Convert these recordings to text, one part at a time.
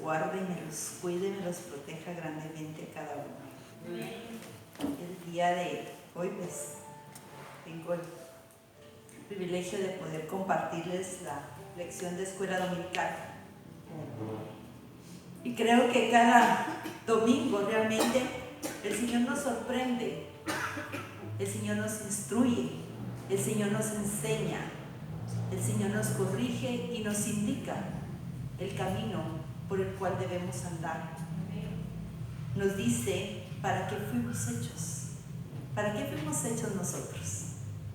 guarde, me los cuide, me los proteja grandemente a cada uno. El día de hoy, pues, tengo el privilegio de poder compartirles la lección de escuela dominical. Y creo que cada domingo realmente el Señor nos sorprende, el Señor nos instruye, el Señor nos enseña, el Señor nos corrige y nos indica el camino por el cual debemos andar. Nos dice para qué fuimos hechos. ¿Para qué fuimos hechos nosotros?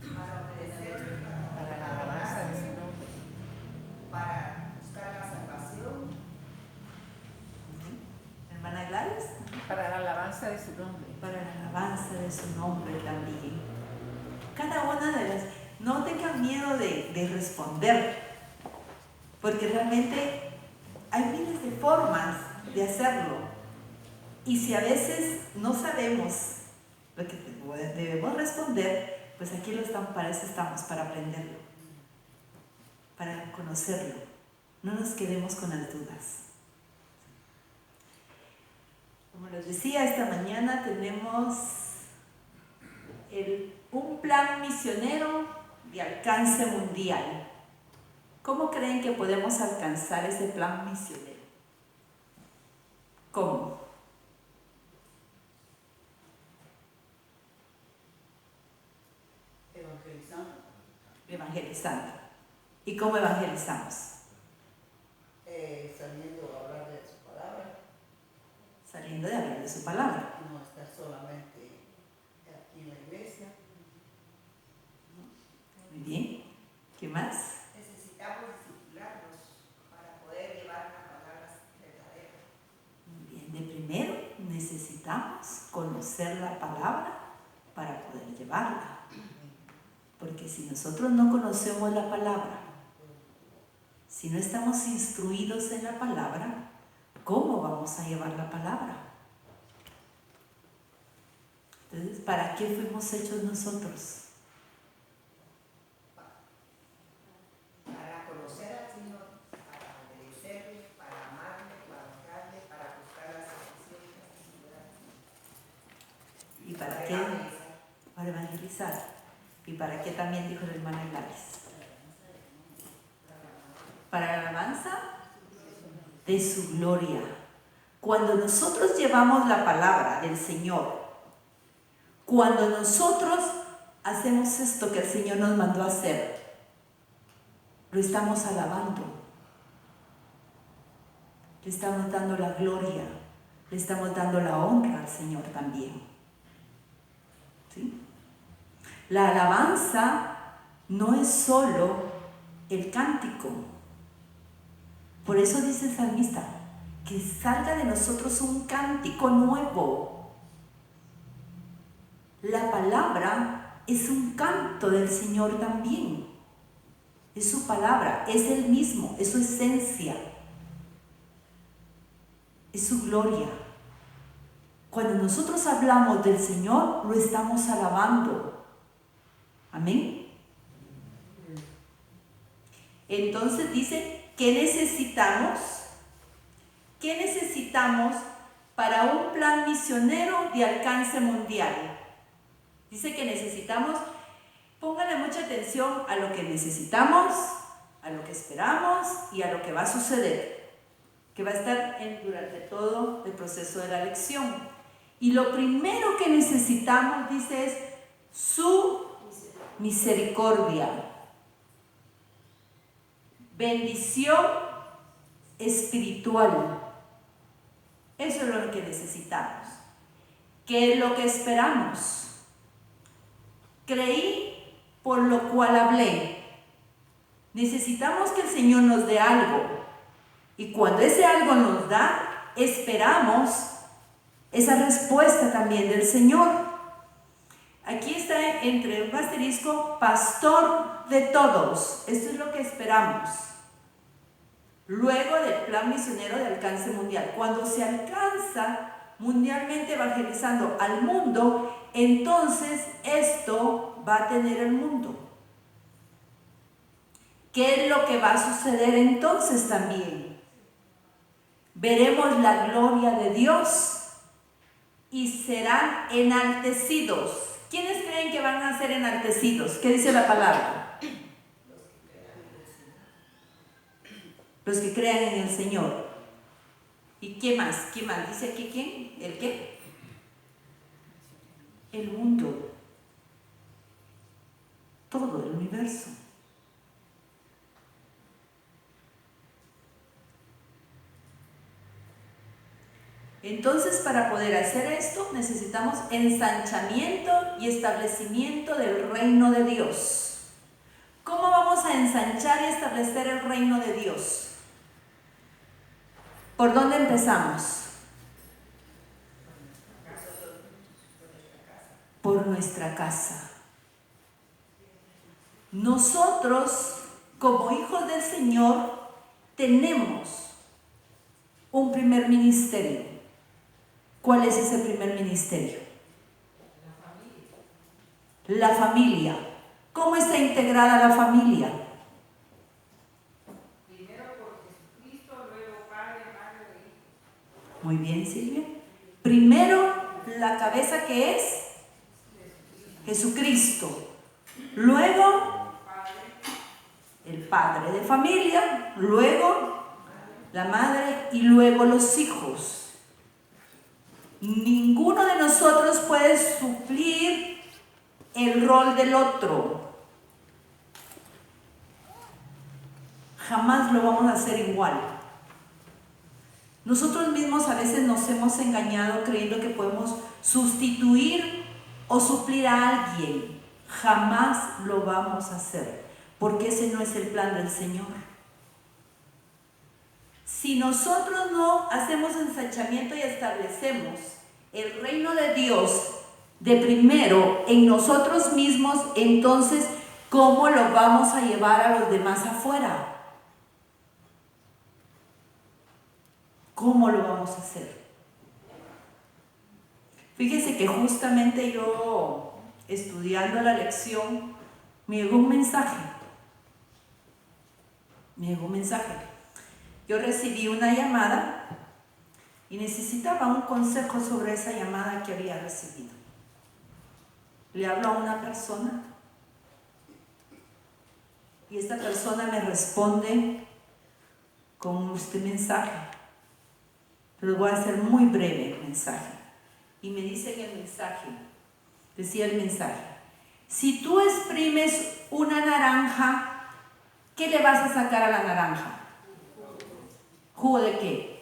Para obedecer, para la alabanza de su nombre, para buscar la salvación. Hermana Gladys. Para la alabanza de su nombre. Para la alabanza de su nombre también. Cada una de las... No tengan miedo de responder, porque realmente hay miles de formas de hacerlo. Y si a veces no sabemos lo que debemos responder, pues aquí para eso estamos, para aprenderlo, para conocerlo. No nos quedemos con las dudas. Como les decía, esta mañana tenemos un plan misionero de alcance mundial. ¿Cómo creen que podemos alcanzar ese plan misionero? ¿Cómo? Evangelizando. ¿Y cómo evangelizamos? Saliendo a hablar de su palabra. Saliendo de hablar de su palabra. No estar solamente aquí en la iglesia. Muy bien. ¿Qué más? Necesitamos discipularnos para poder llevar la palabra verdadera. Muy bien. De primero necesitamos conocer la palabra para poder llevarla. Porque si nosotros no conocemos la palabra, si no estamos instruidos en la palabra, ¿cómo vamos a llevar la palabra? Entonces, ¿para qué fuimos hechos nosotros? Para conocer al Señor, para obedecerle, para amarle, para buscarle, para buscar la salvación. ¿Y para qué? Para evangelizar. ¿Y para qué también dijo la hermana Gladys? Para la alabanza de su gloria. Cuando nosotros llevamos la palabra del Señor, cuando nosotros hacemos esto que el Señor nos mandó a hacer, lo estamos alabando, le estamos dando la gloria, le estamos dando la honra al Señor también. ¿Sí? La alabanza no es solo el cántico. Por eso dice el salmista, que salga de nosotros un cántico nuevo. La palabra es un canto del Señor también. Es su palabra, es Él mismo, es su esencia, es su gloria. Cuando nosotros hablamos del Señor, lo estamos alabando. Amén. Entonces dice, ¿qué necesitamos? ¿Qué necesitamos para un plan misionero de alcance mundial? Dice que necesitamos, pónganle mucha atención a lo que necesitamos, a lo que esperamos y a lo que va a suceder, que va a estar durante todo el proceso de la lección. Y lo primero que necesitamos, dice, es su misericordia, bendición espiritual. Eso es lo que necesitamos. ¿Qué es lo que esperamos? Creí, por lo cual hablé. Necesitamos que el Señor nos dé algo. Y cuando ese algo nos da, esperamos esa respuesta también del Señor. Aquí está entre un asterisco, pastor de todos. Esto es lo que esperamos. Luego del plan misionero de alcance mundial. Cuando se alcanza mundialmente evangelizando al mundo, entonces esto va a tener el mundo. ¿Qué es lo que va a suceder entonces también? veremos la gloria de Dios y serán enaltecidos. ¿Quiénes creen que van a ser enaltecidos? ¿Qué dice la palabra? Los que crean en el Señor. ¿Y qué más? ¿Qué más? ¿Dice aquí quién? ¿El qué? El mundo. Todo el universo. Entonces, para poder hacer esto, necesitamos ensanchamiento y establecimiento del reino de Dios. ¿Cómo vamos a ensanchar y establecer el reino de Dios? ¿Por dónde empezamos? Por nuestra casa. Nosotros, como hijos del Señor, tenemos un primer ministerio. ¿Cuál es ese primer ministerio? La familia. ¿Cómo está integrada la familia? Primero por Jesucristo, luego Padre, Madre e Hijo. Muy bien, Silvia. Primero, la cabeza que es Jesucristo. Luego, el padre de familia. Luego, la madre y luego los hijos. Ninguno de nosotros puede suplir el rol del otro. Jamás lo vamos a hacer igual. Nosotros mismos a veces nos hemos engañado creyendo que podemos sustituir o suplir a alguien. Jamás lo vamos a hacer, porque ese no es el plan del Señor. Si nosotros no hacemos ensanchamiento y establecemos el reino de Dios de primero en nosotros mismos, entonces, ¿cómo lo vamos a llevar a los demás afuera? ¿Cómo lo vamos a hacer? Fíjese que justamente yo, estudiando la lección, me llegó un mensaje. Yo recibí una llamada y necesitaba un consejo sobre esa llamada que había recibido. Le hablo a una persona y esta persona me responde con este mensaje. Pero voy a hacer muy breve el mensaje. Y me dice en el mensaje, decía el mensaje, si tú exprimes una naranja, ¿qué le vas a sacar a la naranja? ¿Jugo de qué?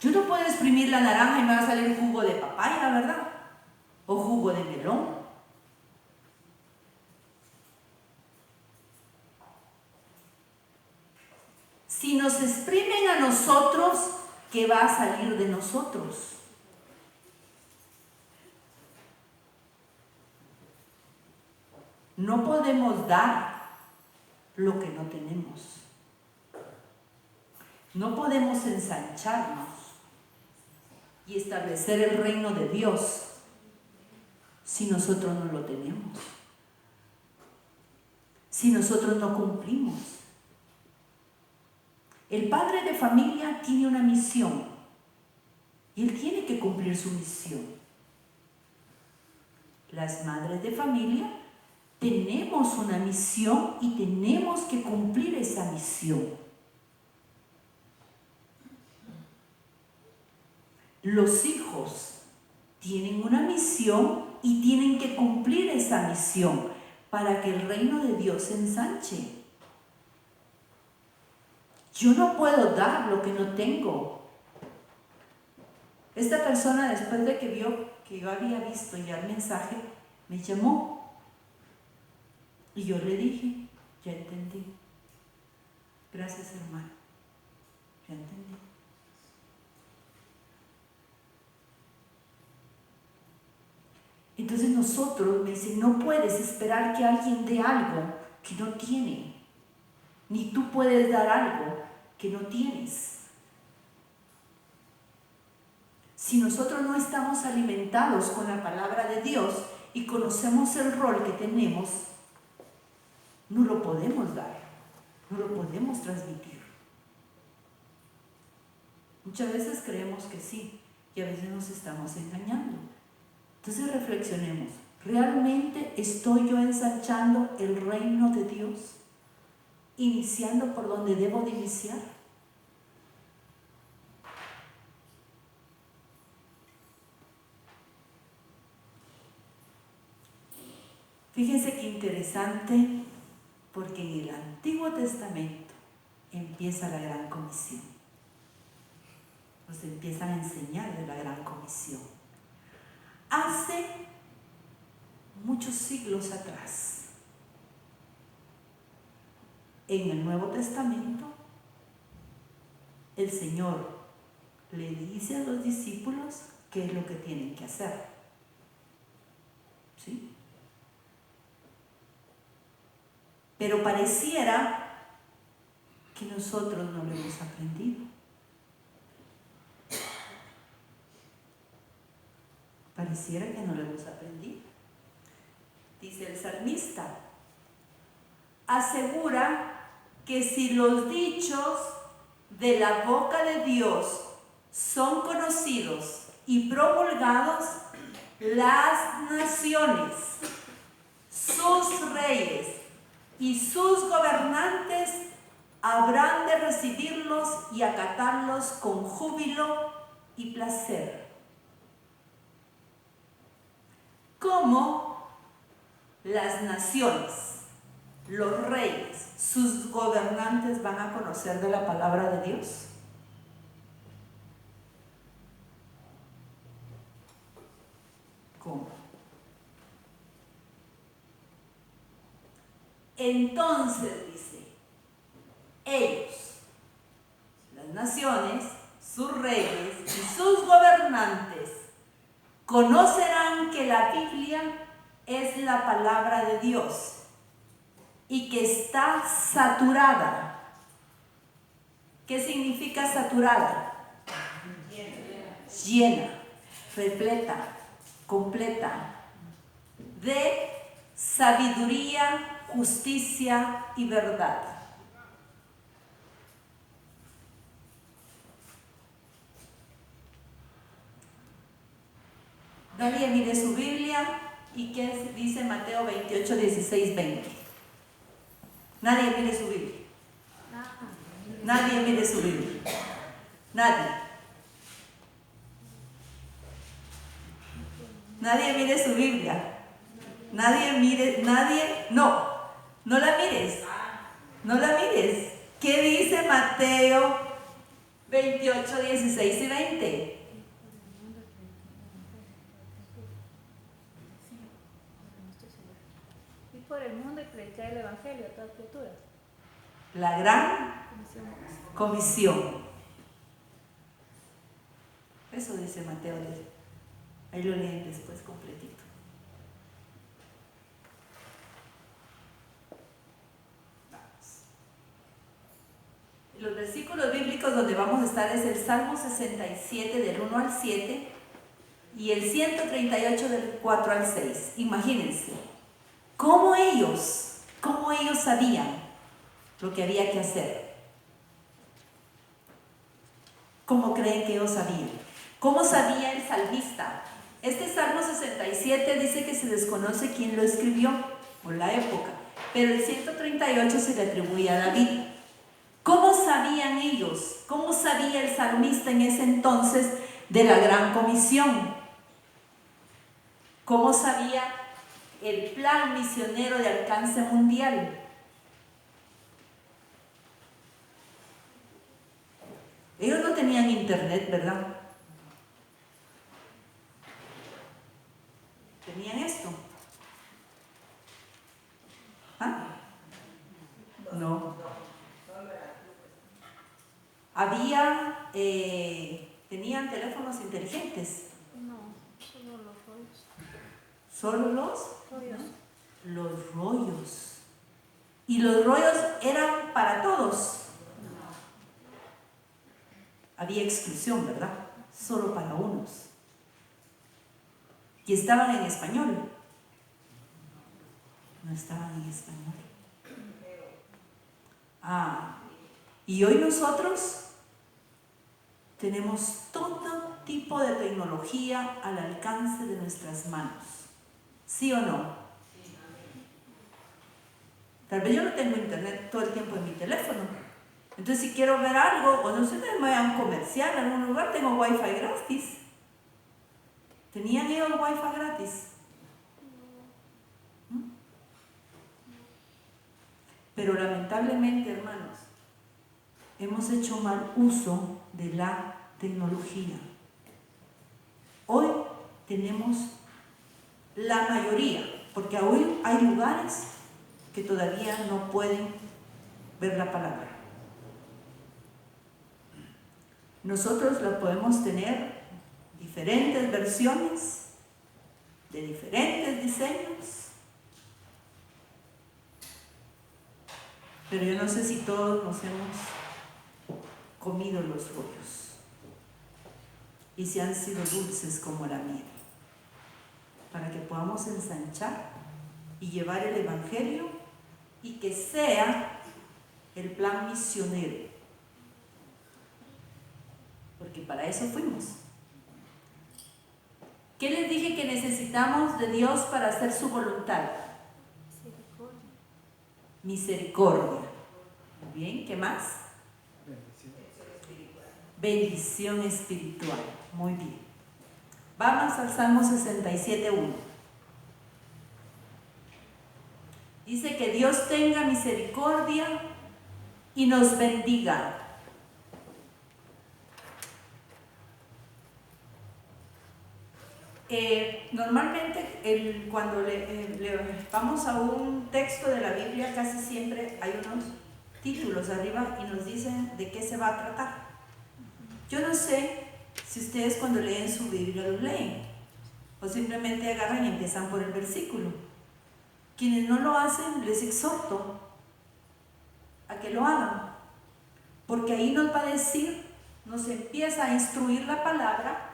Yo no puedo exprimir la naranja y me va a salir jugo de papaya, ¿verdad? O jugo de melón. Si nos exprimen a nosotros, ¿qué va a salir de nosotros? No podemos dar lo que no tenemos. No podemos ensancharnos y establecer el reino de Dios si nosotros no lo tenemos. Si nosotros no cumplimos. El padre de familia tiene una misión y él tiene que cumplir su misión. Las madres de familia tenemos una misión y tenemos que cumplir esa misión. Los hijos tienen una misión y tienen que cumplir esa misión para que el reino de Dios se ensanche. Yo no puedo dar lo que no tengo. Esta persona, después de que vio que yo había visto ya el mensaje, me llamó y yo le dije, ya entendí. Gracias, hermano. Ya entendí. Entonces nosotros, me dicen, no puedes esperar que alguien dé algo que no tiene. Ni tú puedes dar algo que no tienes. Si nosotros no estamos alimentados con la palabra de Dios y conocemos el rol que tenemos, no lo podemos dar, no lo podemos transmitir. Muchas veces creemos que sí y a veces nos estamos engañando. Entonces reflexionemos, ¿realmente estoy yo ensanchando el reino de Dios? ¿Iniciando por donde debo de iniciar? Fíjense qué interesante, porque en el Antiguo Testamento empieza la Gran Comisión. Nos empiezan a enseñar de la Gran Comisión. Hace muchos siglos atrás, en el Nuevo Testamento, el Señor le dice a los discípulos qué es lo que tienen que hacer. ¿Sí? Pero pareciera que nosotros no lo hemos aprendido. Pareciera que no lo hemos aprendido. Dice el salmista, asegura que si los dichos de la boca de Dios son conocidos y promulgados, las naciones, sus reyes y sus gobernantes habrán de recibirlos y acatarlos con júbilo y placer. ¿Cómo las naciones, los reyes, sus gobernantes van a conocer de la palabra de Dios? ¿Cómo? Entonces dice, ellos, las naciones, sus reyes y sus gobernantes, conocerán que la Biblia es la palabra de Dios y que está saturada. ¿Qué significa saturada? Llena, repleta, completa de sabiduría, justicia y verdad. Nadie mire su Biblia y qué dice Mateo 28, 16, 20. Nadie mire su Biblia. Nadie mire su Biblia. Nadie. Nadie mire su Biblia. Nadie mire, no la mires. No la mires. ¿Qué dice Mateo 28, 16 y 20? Por el mundo y predicar el evangelio a todas criaturas. La gran comisión. Eso dice Mateo. Ahí lo leen después completito. Vamos. Los versículos bíblicos donde vamos a estar es el Salmo 67 del 1 al 7 y el 138 del 4 al 6. Imagínense. ¿Cómo ellos sabían lo que había que hacer? ¿Cómo creen que ellos sabían? ¿Cómo sabía el salmista? Este Salmo 67 dice que se desconoce quién lo escribió o la época, pero el 138 se le atribuye a David. ¿Cómo sabían ellos? ¿Cómo sabía el salmista en ese entonces de la Gran Comisión? ¿Cómo sabía el plan misionero de alcance mundial? Ellos no tenían internet, ¿verdad? ¿Tenían esto? ¿Ah? No. Tenían teléfonos inteligentes. No, solo los rollos. ¿Solo los? Rollos. Los rollos. Y los rollos eran para todos. Había exclusión, ¿verdad? Solo para unos. Y estaban en español. No estaban en español. Y hoy nosotros tenemos todo tipo de tecnología al alcance de nuestras manos. ¿Sí o no? Tal vez yo no tengo internet todo el tiempo en mi teléfono. Entonces si quiero ver algo, o no sé, me voy a un comercial, en algún lugar tengo wifi gratis. ¿Tenían ellos wifi gratis? Pero lamentablemente, hermanos, hemos hecho mal uso de la tecnología. Hoy tenemos la mayoría, porque hoy hay lugares que todavía no pueden ver la palabra. Nosotros la podemos tener diferentes versiones, de diferentes diseños, pero yo no sé si todos nos hemos comido los rollos y si han sido dulces como la miel, para que podamos ensanchar y llevar el Evangelio y que sea el plan misionero, porque para eso fuimos. ¿Qué les dije que necesitamos de Dios para hacer su voluntad? Misericordia. Muy bien, ¿qué más? Bendición espiritual. Muy bien. Vamos al Salmo 67:1. Dice que Dios tenga misericordia y nos bendiga. Normalmente cuando vamos a un texto de la Biblia, casi siempre hay unos títulos arriba y nos dicen de qué se va a tratar. Yo no sé si ustedes cuando leen su Biblia lo leen o simplemente agarran y empiezan por el versículo. Quienes no lo hacen, les exhorto a que lo hagan, porque ahí nos va a decir, nos empieza a instruir la palabra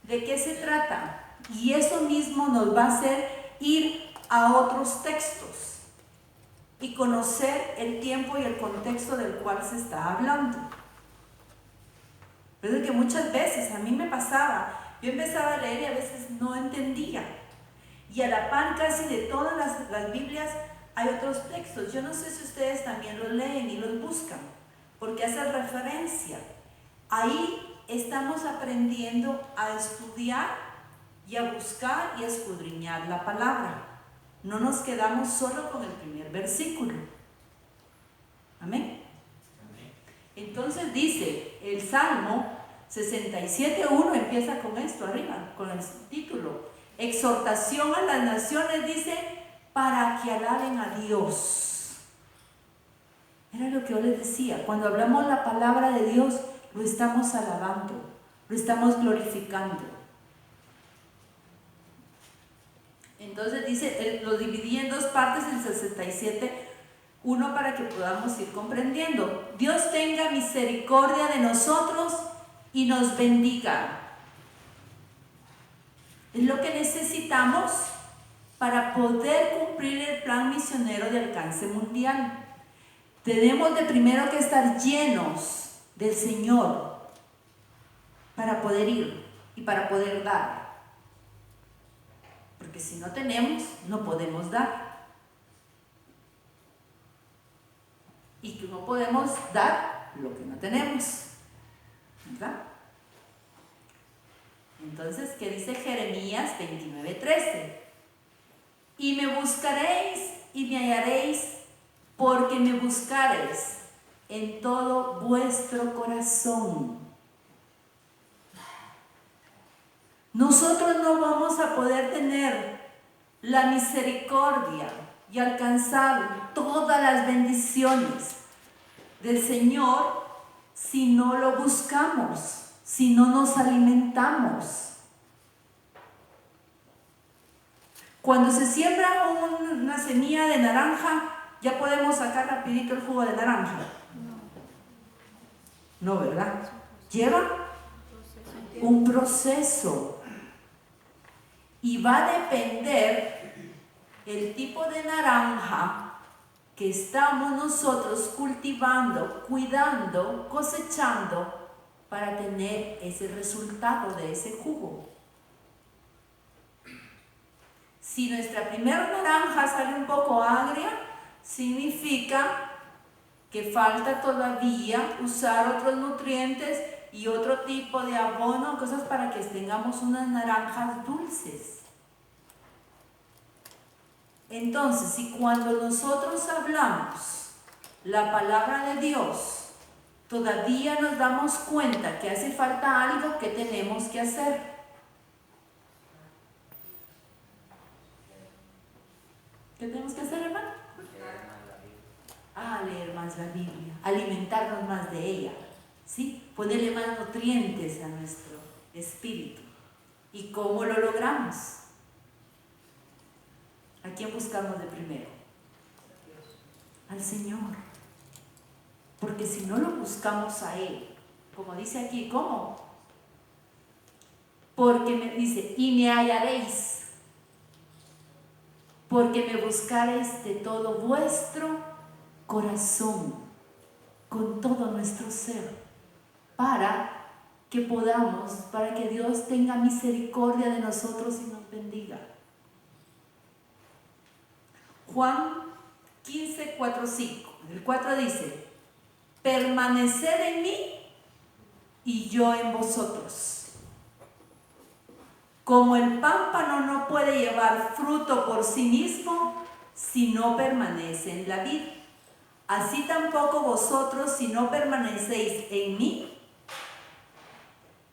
de qué se trata, y eso mismo nos va a hacer ir a otros textos y conocer el tiempo y el contexto del cual se está hablando. Pero es que muchas veces a mí me pasaba, yo empezaba a leer y a veces no entendía, y a la par casi de todas las Biblias hay otros textos. Yo no sé si ustedes también los leen y los buscan, porque hace referencia. Ahí estamos aprendiendo a estudiar y a buscar y a escudriñar la palabra. No nos quedamos solo con el primer versículo. Amén. Entonces dice el Salmo 67:1, empieza con esto arriba, con el título: exhortación a las naciones, dice, para que alaben a Dios. Era lo que yo les decía, cuando hablamos la palabra de Dios, lo estamos alabando, lo estamos glorificando. Entonces dice, lo dividí en dos partes, el 67:1, para que podamos ir comprendiendo. Dios tenga misericordia de nosotros y nos bendiga. Es lo que necesitamos para poder cumplir el plan misionero de alcance mundial. Tenemos de primero que estar llenos del Señor para poder ir y para poder dar, porque si no tenemos, no podemos dar, y que no podemos dar lo que no tenemos, ¿verdad? Entonces, ¿qué dice Jeremías 29:13? Y me buscaréis y me hallaréis, porque me buscaréis en todo vuestro corazón. Nosotros no vamos a poder tener la misericordia y alcanzar todas las bendiciones del Señor si no lo buscamos, si no nos alimentamos. Cuando se siembra una semilla de naranja, ya podemos sacar rapidito el jugo de naranja. No, ¿verdad? Lleva un proceso y va a depender el tipo de naranja que estamos nosotros cultivando, cuidando, cosechando para tener ese resultado de ese jugo. Si nuestra primera naranja sale un poco agria, significa que falta todavía usar otros nutrientes y otro tipo de abono, cosas para que tengamos unas naranjas dulces. Entonces, si cuando nosotros hablamos la palabra de Dios, todavía nos damos cuenta que hace falta algo, que tenemos que hacer. ¿Qué tenemos que hacer, hermano? Leer más la Biblia, alimentarnos más de ella, ¿sí? Ponerle más nutrientes a nuestro espíritu. ¿Y cómo lo logramos? ¿A quién buscamos de primero? Al Señor. Porque si no lo buscamos a Él, como dice aquí, ¿cómo? Porque me dice, y me hallaréis, porque me buscaréis de todo vuestro corazón, con todo nuestro ser, para que podamos, para que Dios tenga misericordia de nosotros y nos bendiga. Juan 15, 4, 5. El 4 dice, permaneced en mí y yo en vosotros. Como el pámpano no puede llevar fruto por sí mismo si no permanece en la vid, así tampoco vosotros si no permanecéis en mí.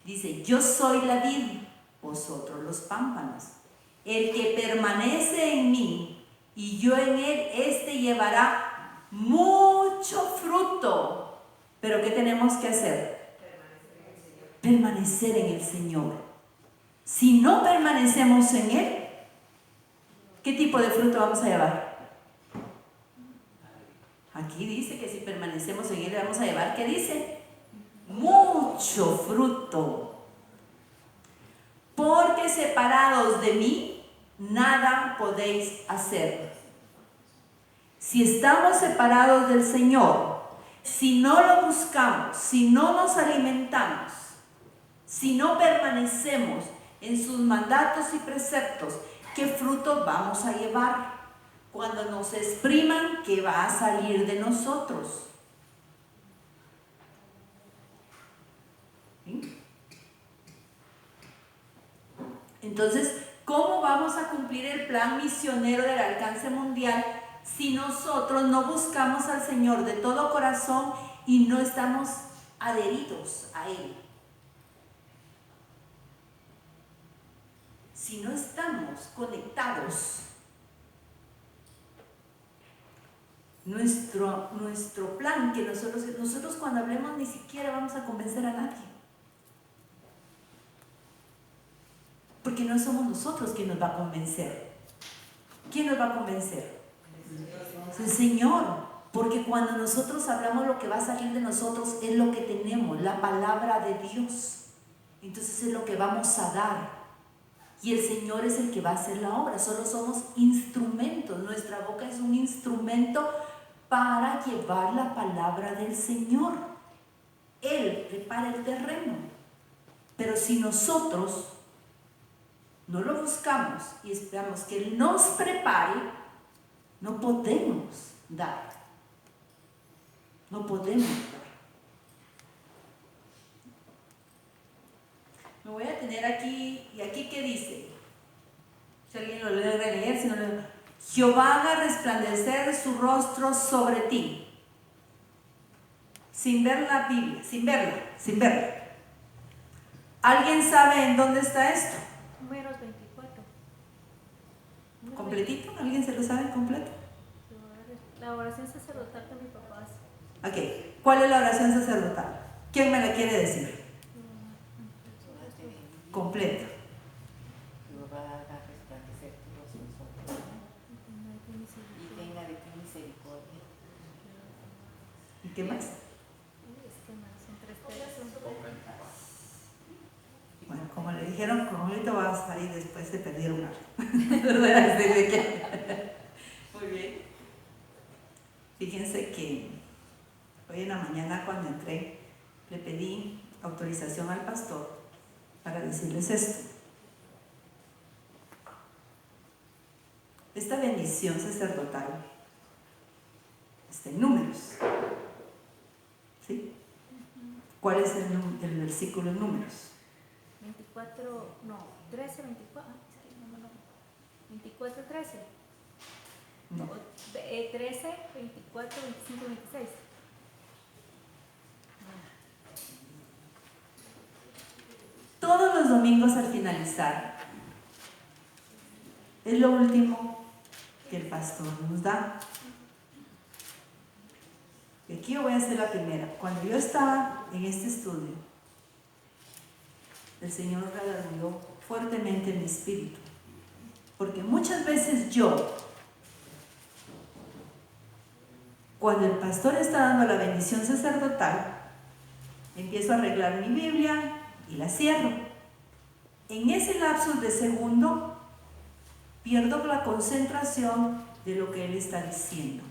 Dice, yo soy la vid, vosotros los pámpanos. El que permanece en mí y yo en él, éste llevará mucho fruto. ¿Pero qué tenemos que hacer? Permanecer en el Señor. Si no permanecemos en Él, ¿qué tipo de fruto vamos a llevar? Aquí dice que si permanecemos en Él vamos a llevar, ¿qué dice? Mucho fruto. Porque separados de mí, nada podéis hacer. Si estamos separados del Señor, si no lo buscamos, si no nos alimentamos, si no permanecemos en sus mandatos y preceptos, ¿qué fruto vamos a llevar? Cuando nos expriman, ¿qué va a salir de nosotros? ¿Sí? Entonces, ¿cómo vamos a cumplir el plan misionero del alcance mundial si nosotros no buscamos al Señor de todo corazón y no estamos adheridos a Él? Si no estamos conectados, nuestro plan, que nosotros cuando hablemos ni siquiera vamos a convencer a nadie. Porque no somos nosotros quien nos va a convencer. ¿Quién nos va a convencer? El Señor. Porque cuando nosotros hablamos, lo que va a salir de nosotros es lo que tenemos, la palabra de Dios. Entonces es lo que vamos a dar. Y el Señor es el que va a hacer la obra. Solo somos instrumentos. Nuestra boca es un instrumento para llevar la palabra del Señor. Él prepara el terreno. Pero si nosotros no lo buscamos y esperamos que Él nos prepare, no podemos dar. No podemos dar. Me voy a tener aquí, ¿y aquí qué dice? Si alguien lo logra leer, si no lo... Jehová haga resplandecer su rostro sobre ti. Sin ver la Biblia, sin verla. ¿Alguien sabe en dónde está esto? Números 24. ¿Completito? ¿Alguien se lo sabe completo? La oración sacerdotal que mi papá hace. Ok, ¿cuál es la oración sacerdotal? ¿Quién me la quiere decir? Completa. Jehová haga resplandecer tu rostro sobre ti y tenga de ti misericordia. ¿Y qué más? Son 3 textos. Bueno, como le dijeron, como ahorita vas a ir después se perdieron algo. Muy bien. Fíjense que hoy en la mañana cuando entré, le pedí autorización al pastor para decirles esto. Esta bendición sacerdotal está en Números. ¿Sí? ¿Cuál es el versículo en Números? 24, no, 13, 24. 24, 13. No. 13, 24, 25, 26. Todos los domingos al finalizar, es lo último que el pastor nos da. Y aquí yo voy a hacer la primera. Cuando yo estaba en este estudio, el Señor redarguyó fuertemente en mi espíritu. Porque muchas veces yo, cuando el pastor está dando la bendición sacerdotal, empiezo a arreglar mi Biblia y la cierro. En ese lapsus de segundo, pierdo la concentración de lo que él está diciendo.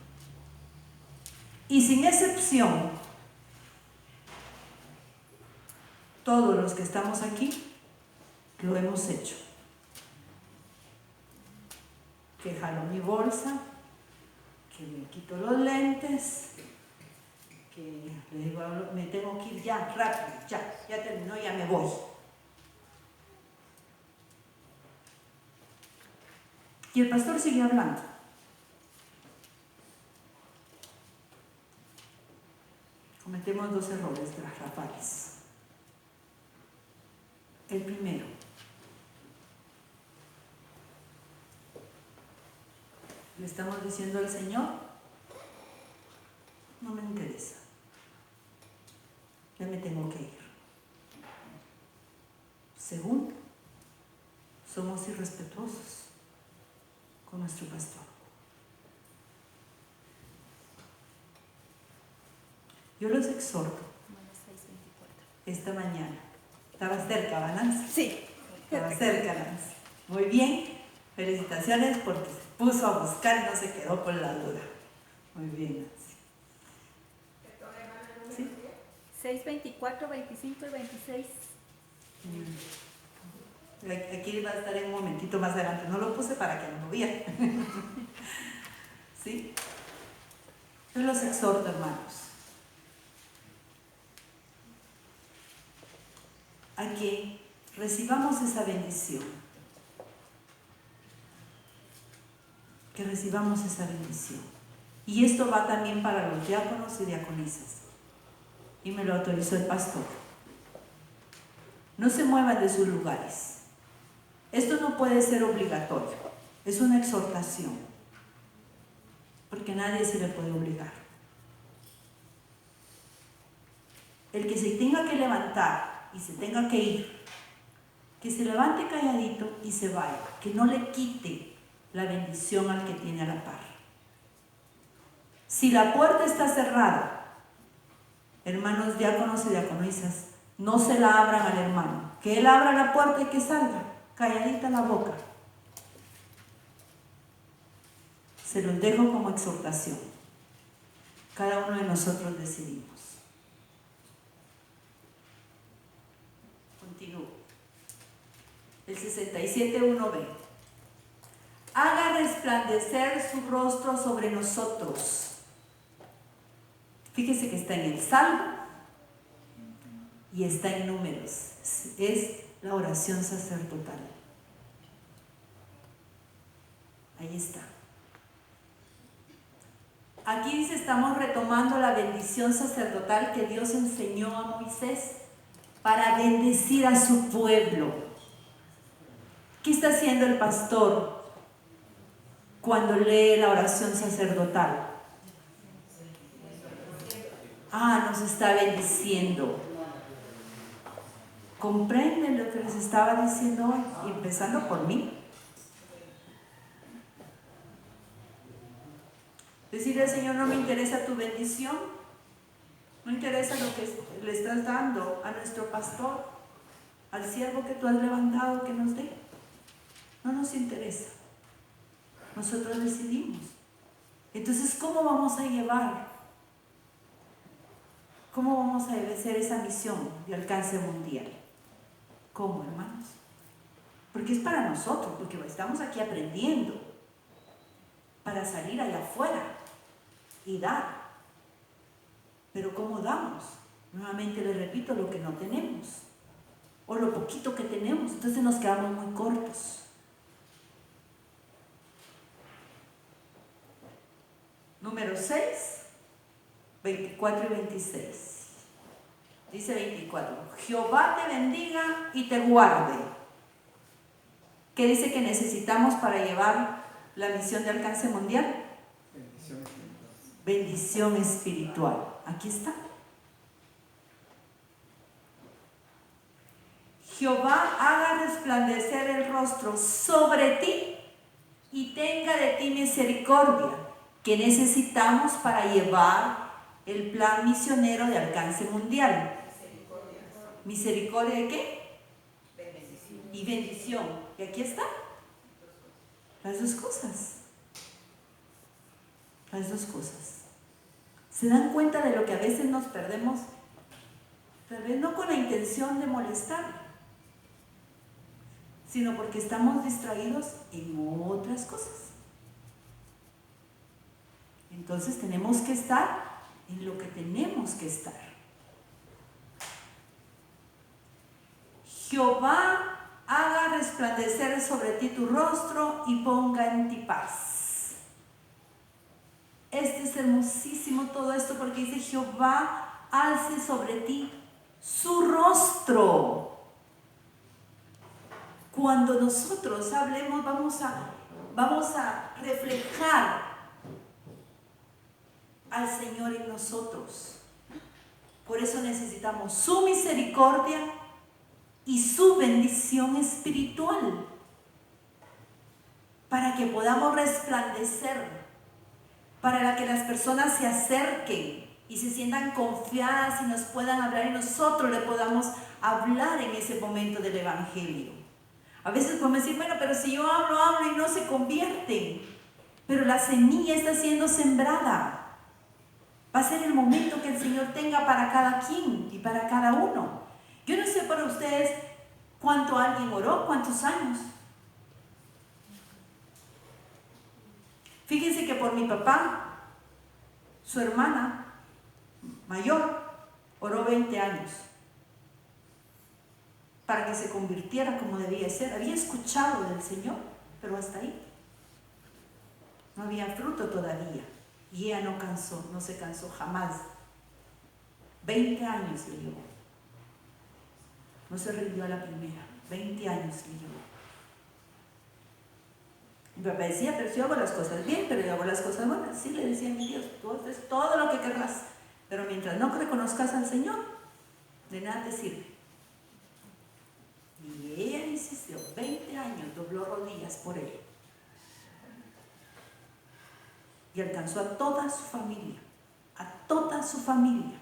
Y sin excepción, todos los que estamos aquí lo hemos hecho. Que jalo mi bolsa, que me quito los lentes, que le digo, me tengo que ir ya, rápido, ya terminó, ya me voy. Y el pastor sigue hablando. Cometemos dos errores garrafales. El primero, le estamos diciendo al Señor, no me interesa, ya me tengo que ir. Segundo, somos irrespetuosos con nuestro pastor. Yo los exhorto esta mañana. Estaba cerca, ¿va, Nancy? Sí. Estaba cerca, Nancy. Muy bien. Felicitaciones porque se puso a buscar y no se quedó con la duda. Muy bien, Nancy. ¿Sí? 6, 24, 25 y 26. Aquí va a estar en un momentito más adelante. No lo puse para que no lo vieran. ¿Sí? Yo los exhorto, hermanos, a que recibamos esa bendición. Que recibamos esa bendición. Y esto va también para los diáconos y diaconisas. Y me lo autorizó el pastor. No se muevan de sus lugares. Esto no puede ser obligatorio. Es una exhortación. Porque a nadie se le puede obligar. El que se tenga que levantar y se tenga que ir, que se levante calladito y se vaya, que no le quite la bendición al que tiene a la par. Si la puerta está cerrada, hermanos diáconos y diaconisas, no se la abran al hermano, que él abra la puerta y que salga, calladita la boca. Se los dejo como exhortación. Cada uno de nosotros decidimos. Continúo. El 67:1b. Haga resplandecer su rostro sobre nosotros. Fíjese que está en el Salmo y está en Números. Es la oración sacerdotal. Ahí está. Aquí dice, estamos retomando la bendición sacerdotal que Dios enseñó a Moisés para bendecir a su pueblo. ¿Qué está haciendo el pastor cuando lee la oración sacerdotal? Nos está bendiciendo. ¿Comprenden lo que les estaba diciendo hoy? Empezando por mí. Decirle al Señor, no me interesa tu bendición, no interesa lo que le estás dando a nuestro pastor, al siervo que tú has levantado que nos dé. No nos interesa. Nosotros decidimos. Entonces, ¿cómo vamos a llevar? ¿Cómo vamos a hacer esa misión de alcance mundial? ¿Cómo, hermanos? Porque es para nosotros, porque estamos aquí aprendiendo para salir allá afuera y dar. Pero ¿cómo damos? Nuevamente les repito, lo que no tenemos o lo poquito que tenemos, entonces nos quedamos muy cortos. Número 6, 24 y 26. Dice 24, Jehová te bendiga y te guarde. ¿Qué dice que necesitamos para llevar la misión de alcance mundial? Bendición espiritual. Bendición espiritual. Aquí está. Jehová haga resplandecer el rostro sobre ti y tenga de ti misericordia. ¿Qué necesitamos para llevar el plan misionero de alcance mundial? ¿Misericordia de qué? Bendición. Y bendición. ¿Y aquí está? Las dos cosas. Las dos cosas. ¿Se dan cuenta de lo que a veces nos perdemos? Tal vez no con la intención de molestar, sino porque estamos distraídos en otras cosas. Entonces tenemos que estar en lo que tenemos que estar. Jehová haga resplandecer sobre ti tu rostro y ponga en ti paz. Este es hermosísimo todo esto porque dice Jehová alce sobre ti su rostro. Cuando nosotros hablemos vamos a reflejar al Señor en nosotros. Por eso necesitamos su misericordia y su bendición espiritual para que podamos resplandecer, para que las personas se acerquen y se sientan confiadas y nos puedan hablar y nosotros le podamos hablar en ese momento del Evangelio. A veces podemos decir, bueno, pero si yo hablo y no se convierten, pero la semilla está siendo sembrada. Va a ser el momento que el Señor tenga para cada quien y para cada uno. Yo no sé para ustedes cuánto alguien oró, cuántos años. Fíjense que por mi papá, su hermana mayor, oró 20 años para que se convirtiera como debía ser. Había escuchado del Señor, pero hasta ahí. No había fruto todavía. Y ella no se cansó jamás. 20 años le llevó. No se rindió a la primera. 20 años le llevó. Mi papá decía, pero si yo hago las cosas bien, pero yo hago las cosas buenas. Sí, le decía a mi Dios, tú haces todo lo que querrás, pero mientras no reconozcas al Señor, de nada te sirve. Y ella insistió, 20 años, dobló rodillas por él. Y alcanzó a toda su familia, a toda su familia.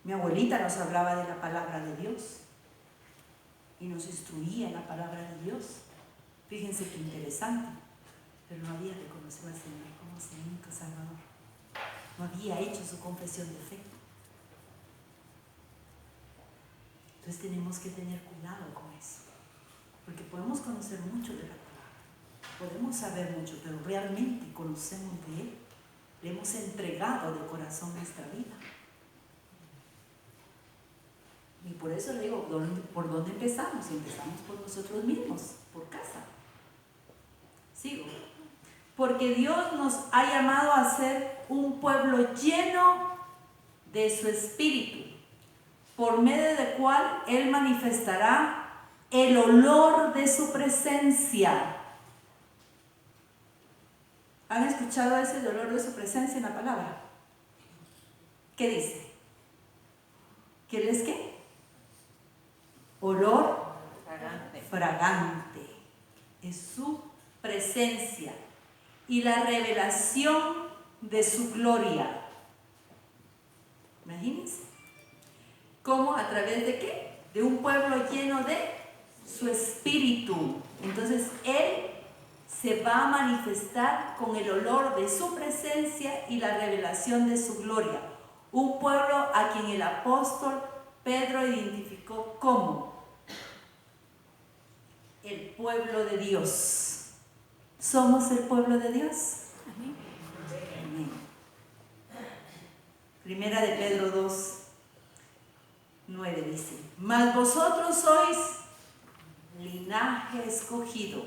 Mi abuelita nos hablaba de la palabra de Dios y nos instruía en la palabra de Dios. Fíjense qué interesante, pero no había reconocido al Señor como su único Salvador. No había hecho su confesión de fe. Entonces tenemos que tener cuidado con eso, porque podemos conocer mucho de la palabra, podemos saber mucho, pero realmente conocemos de Él, le hemos entregado de corazón nuestra vida. Y por eso le digo, ¿por dónde empezamos? Empezamos por nosotros mismos, por casa. Sigo. Porque Dios nos ha llamado a ser un pueblo lleno de su Espíritu, por medio del cual Él manifestará el olor de su presencia. ¿Han escuchado ese olor de su presencia en la palabra? ¿Qué dice? ¿Qué les qué? Olor fragante. Es su presencia y la revelación de su gloria. Imagínense. ¿Cómo? ¿A través de qué? De un pueblo lleno de su espíritu. Entonces Él se va a manifestar con el olor de su presencia y la revelación de su gloria. Un pueblo a quien el apóstol Pedro identificó como el pueblo de Dios. ¿Somos el pueblo de Dios? Amén. Primera de Pedro 2, 9 dice: mas vosotros sois linaje escogido,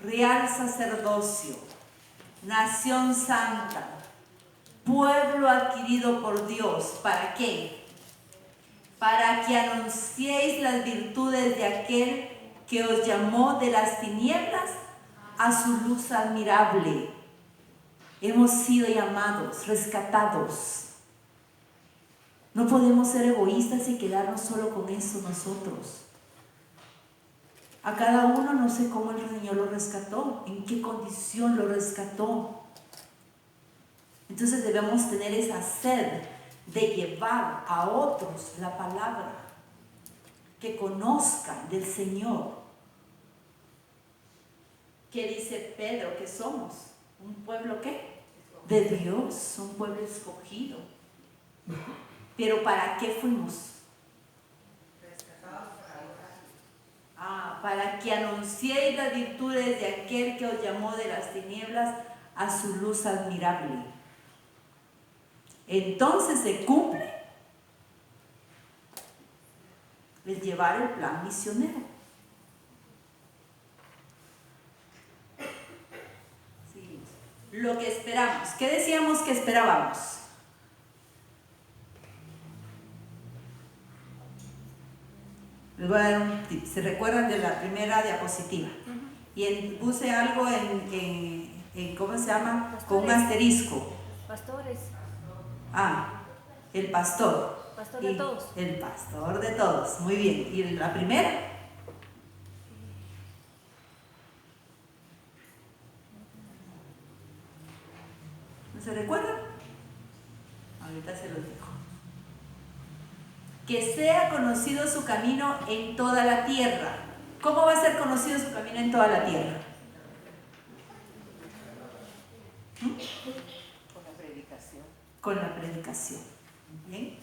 real sacerdocio, nación santa, pueblo adquirido por Dios. ¿Para qué? Para que anunciéis las virtudes de aquel que os llamó de las tinieblas a su luz admirable. Hemos sido llamados, rescatados. No podemos ser egoístas y quedarnos solo con eso nosotros. A cada uno no sé cómo el Señor lo rescató, en qué condición lo rescató. Entonces debemos tener esa sed de llevar a otros la palabra, que conozcan del Señor. ¿Qué dice Pedro que somos? ¿Un pueblo qué? De Dios, un pueblo escogido. ¿Pero para qué fuimos? Para que anunciéis las virtudes de aquel que os llamó de las tinieblas a su luz admirable. Entonces se cumple el llevar el plan misionero. Sí. Lo que esperamos. ¿Qué decíamos que esperábamos? Les voy a dar un tip. ¿Se recuerdan de la primera diapositiva? Y puse algo en ¿cómo se llama? Pastores. Con un asterisco. Pastores. El pastor. Pastor de todos. El pastor de todos. Muy bien. ¿Y la primera? ¿No se recuerdan? Ahorita se los digo. Que sea conocido su camino en toda la tierra. ¿Cómo va a ser conocido su camino en toda la tierra? Con la predicación. Con la predicación. ¿Bien?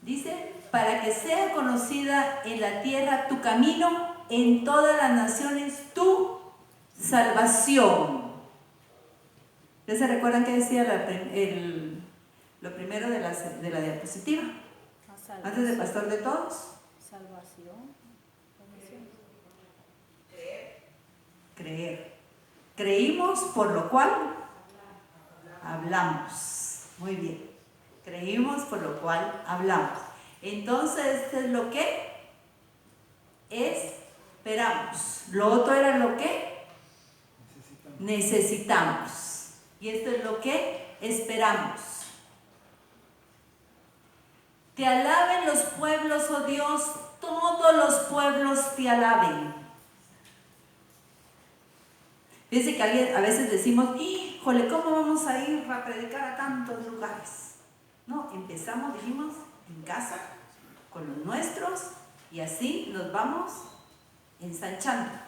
Dice, para que sea conocida en la tierra tu camino, en todas las naciones tu salvación. ¿Ya se recuerdan qué decía lo primero de la diapositiva? Antes de pastor de todos. Salvación. Creer. Creímos, por lo cual hablamos. Muy bien. Creímos, por lo cual hablamos. Entonces, esto es lo que esperamos. Lo otro era lo que necesitamos. Y esto es lo que esperamos. Te alaben los pueblos, oh Dios, todos los pueblos te alaben. Fíjense que a veces decimos, híjole, ¿cómo vamos a ir a predicar a tantos lugares? No, empezamos, dijimos, en casa, con los nuestros, y así nos vamos ensanchando.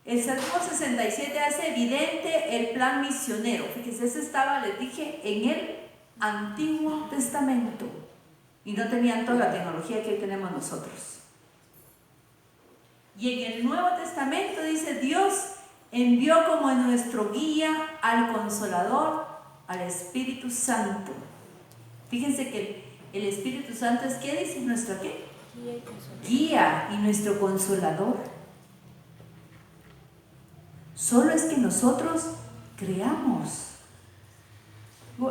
El Salmo 67 hace evidente el plan misionero. Fíjense, ese estaba, les dije, en el Antiguo Testamento. Y no tenían toda la tecnología que hoy tenemos nosotros. Y en el Nuevo Testamento dice, Dios envió como nuestro guía al Consolador, al Espíritu Santo. Fíjense que el Espíritu Santo es, ¿qué dice? ¿Nuestro qué? Guía y nuestro Consolador. Solo es que nosotros creamos.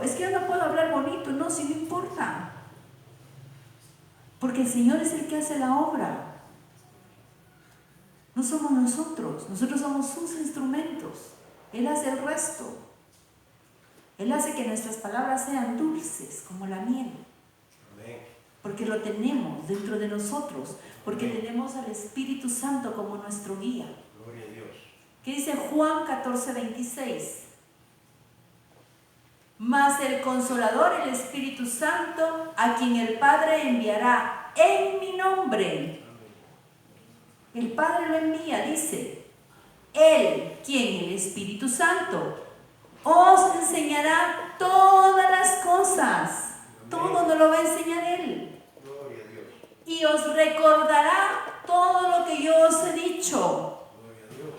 Es que yo no puedo hablar bonito, no, si no importa. Porque el Señor es el que hace la obra. No somos nosotros somos sus instrumentos. Él hace el resto. Él hace que nuestras palabras sean dulces como la miel. Porque lo tenemos dentro de nosotros. Porque tenemos al Espíritu Santo como nuestro guía. Gloria a Dios. ¿Qué dice Juan 14:26? Mas el Consolador, el Espíritu Santo, a quien el Padre enviará en mi nombre. El Padre lo envía, dice. Él, ¿quién? El Espíritu Santo, os enseñará todas las cosas. Todo nos lo va a enseñar Él. Gloria a Dios. Y os recordará todo lo que yo os he dicho. Gloria a Dios.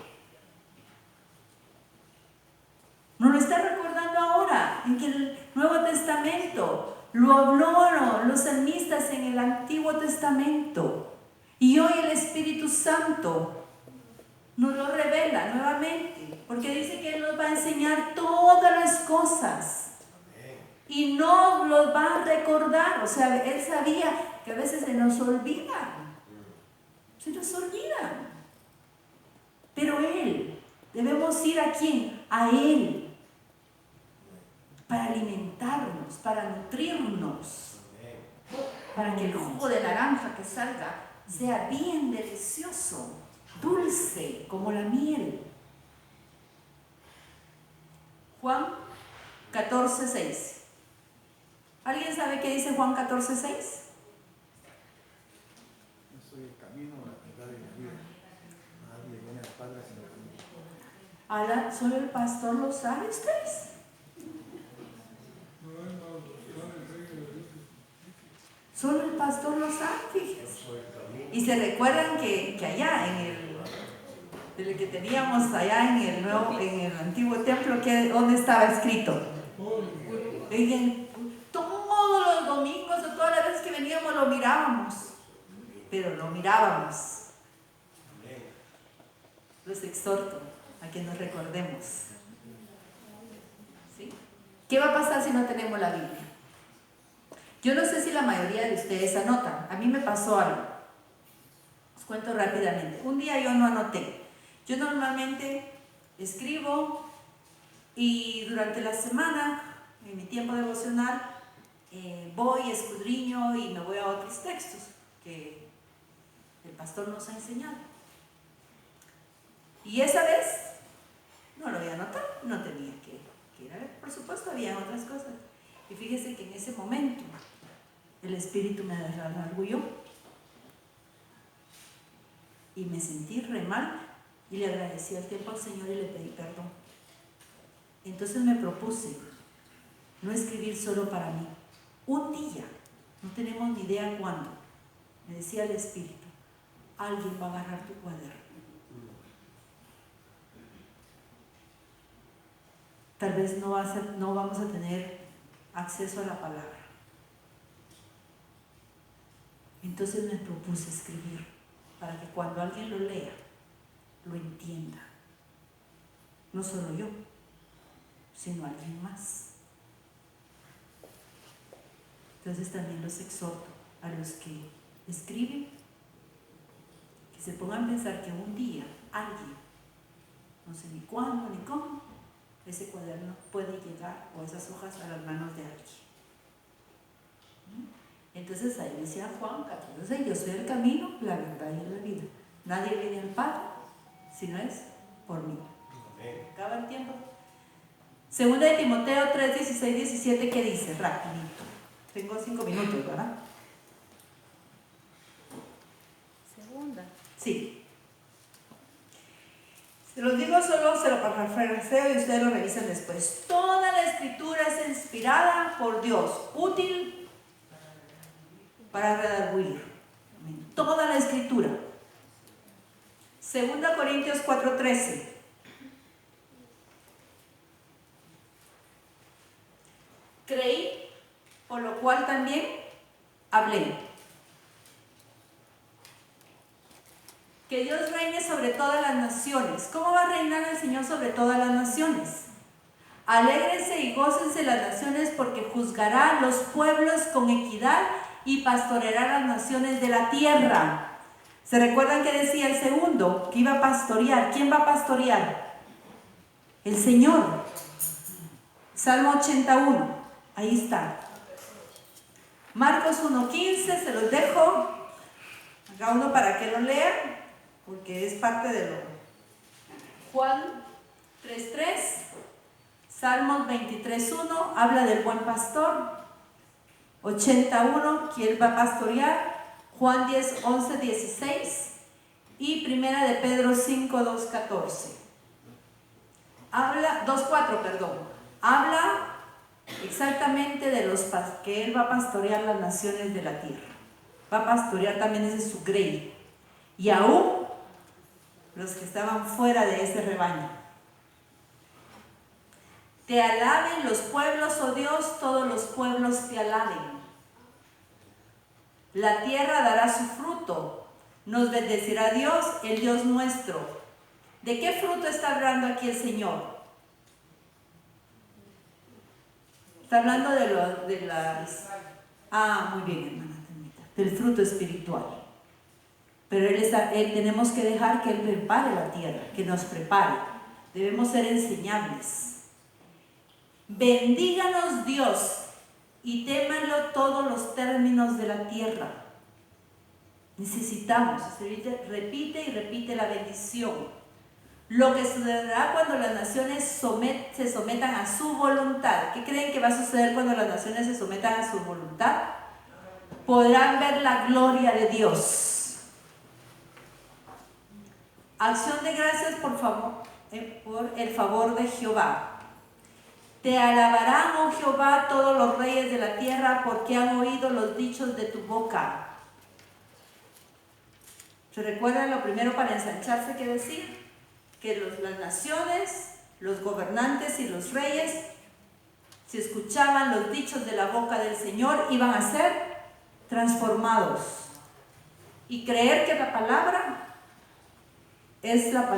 Nos lo está recordando ahora, en que el Nuevo Testamento lo habló los salmistas en el Antiguo Testamento. Y hoy el Espíritu Santo nos lo revela nuevamente, porque dice que Él nos va a enseñar todas las cosas y nos los va a recordar. O sea, Él sabía que a veces se nos olvidan, pero Él, debemos ir ¿a quién? A Él, para alimentarnos, para nutrirnos, para que el jugo de naranja que salga sea bien delicioso, dulce como la miel. Juan 14:6. ¿Alguien sabe qué dice Juan 14:6? Yo soy el camino, la verdad y la vida. Nadie viene al Padre sino por mí. Ahora, ¿solo el pastor lo sabe ustedes? Solo el pastor lo sabe, fíjense. Y se recuerdan que allá en el que teníamos allá en el antiguo templo, ¿dónde estaba escrito? Todos los domingos o todas las veces que veníamos lo mirábamos, pero lo mirábamos. Los exhorto a que nos recordemos. ¿Sí? ¿Qué va a pasar si no tenemos la Biblia? Yo no sé si la mayoría de ustedes anotan. A mí me pasó algo. Os cuento rápidamente. Un día yo no anoté. Yo normalmente escribo y durante la semana, en mi tiempo devocional, voy, escudriño y me voy a otros textos que el pastor nos ha enseñado. Y esa vez no lo había anotado, no tenía que ir a ver. Por supuesto, había otras cosas. Y fíjese que en ese momento el Espíritu me redarguyó y me sentí re mal y le agradecí al tiempo al Señor y le pedí perdón. Entonces me propuse no escribir solo para mí. Un día, no tenemos ni idea cuándo, me decía el Espíritu, alguien va a agarrar tu cuaderno. Tal vez no vamos a tener acceso a la palabra. Entonces me propuse escribir para que cuando alguien lo lea, lo entienda. No solo yo, sino alguien más. Entonces también los exhorto a los que escriben, que se pongan a pensar que un día alguien, no sé ni cuándo ni cómo, ese cuaderno puede llegar o esas hojas a las manos de alguien. Entonces ahí decía Juan 14, yo soy el camino, la verdad y la vida. Nadie viene al Padre si no es por mí. Acaba el tiempo. Segunda de Timoteo 3, 16, 17, ¿qué dice? Rapidito. Tengo 5 minutos, ¿verdad? Segunda. Sí. Se los digo solo, se lo parafraseo y ustedes lo revisan después. Toda la escritura es inspirada por Dios, útil para redarguir. Toda la escritura. Segunda Corintios 4:13. Creí, por lo cual también hablé. Que Dios reine sobre todas las naciones. ¿Cómo va a reinar el Señor sobre todas las naciones? Alégrense y gócense las naciones porque juzgará a los pueblos con equidad y pastoreará las naciones de la tierra. ¿Se recuerdan que decía el segundo? Que iba a pastorear. ¿Quién va a pastorear? El Señor. Salmo 81. Ahí está. Marcos 1:15, se los dejo. Haga uno para que lo lean, porque es parte de lo. Juan 3:3, Salmos 23:1, habla del buen pastor. 81, ¿quién va a pastorear? Juan 10, 11, 16 y Primera de Pedro 5, 2, 14. Habla, 2, 4, perdón. Habla exactamente de que Él va a pastorear las naciones de la tierra. Va a pastorear también, ese es su grey. Y aún los que estaban fuera de ese rebaño. Te alaben los pueblos, oh Dios, todos los pueblos te alaben. La tierra dará su fruto. Nos bendecirá Dios, el Dios nuestro. ¿De qué fruto está hablando aquí el Señor? Está hablando de las... Ah, muy bien, hermana, del fruto espiritual. Pero tenemos que dejar que Él prepare la tierra, que nos prepare. Debemos ser enseñables. Bendíganos Dios y témanlo todos los términos de la tierra. Necesitamos, repite y repite la bendición. Lo que sucederá cuando las naciones se sometan a su voluntad. ¿Qué creen que va a suceder cuando las naciones se sometan a su voluntad? Podrán ver la gloria de Dios. Acción de gracias por el favor de Jehová. Te alabarán, oh Jehová, todos los reyes de la tierra, porque han oído los dichos de tu boca. ¿Se recuerdan lo primero para ensancharse que decir? Que las naciones, los gobernantes y los reyes, si escuchaban los dichos de la boca del Señor, iban a ser transformados. Y creer que la palabra es la palabra.